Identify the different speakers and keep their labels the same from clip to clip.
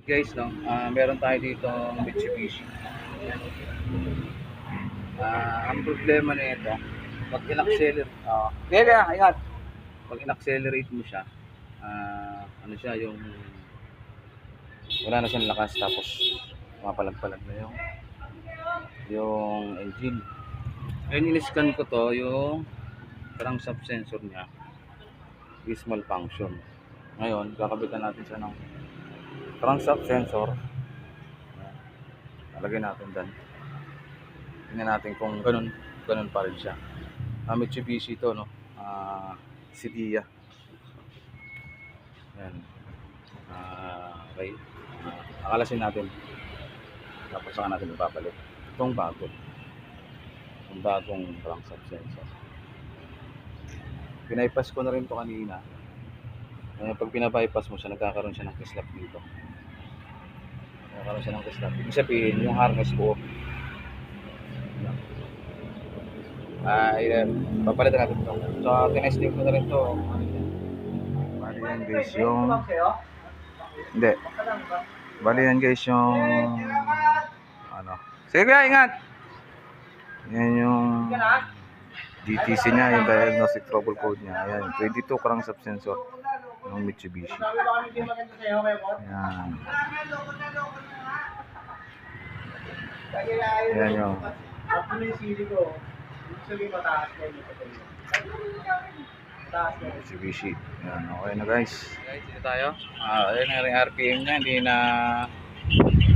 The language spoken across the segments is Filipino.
Speaker 1: Guys, no, meron tayo dito Mitsubishi. Ang problema nito, pag in-accelerate, ingat. Pag in-accelerate mo siya, ano siya, yung wala na siyang lakas, tapos mapalag-palag na yung engine. Ngayon, in-scan ko to, yung crankshaft sensor niya is malfunction. Ngayon, kakabitan natin siya ng crankshaft sensor. Lagay natin dyan. Tingnan natin kung ganun pa rin siya. Mitsubishi ito, no? Cedia. Yan. Okay. Akalasin natin. Tapos saka natin ipapalit. Itong bago. Yung bagong crankshaft sensor. Pinaypas ko na rin ito kanina. Pag pinabypass mo siya, nagkakaroon siya ng kislap dito. Nagkakaroon siya ng kislap. Ibig sabihin, yung harness ko, papalitan natin ito. So, tinesting ko na rin ito. Bali yan guys, yung... Hindi. Bali yan guys, yung... Ano? Sige kuya, ingat! Yan yung... DTC niya, yung diagnostic trouble code niya. Ayan, 22 crankshaft sensor ng Mitsubishi. Ayan. Ayan yung Mitsubishi. Ayan, okay na guys. Guys, dito tayo. Ayan na rin RPM niya. Hindi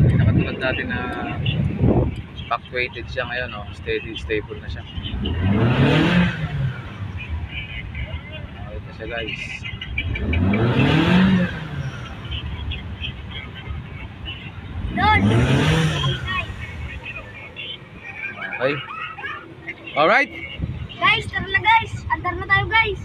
Speaker 1: nakatulad natin na back-weighted siya ngayon. Steady, stable na siya. Okay na siya guys. Okay. Alright.
Speaker 2: Guys, tara na guys. Andar na tayo guys.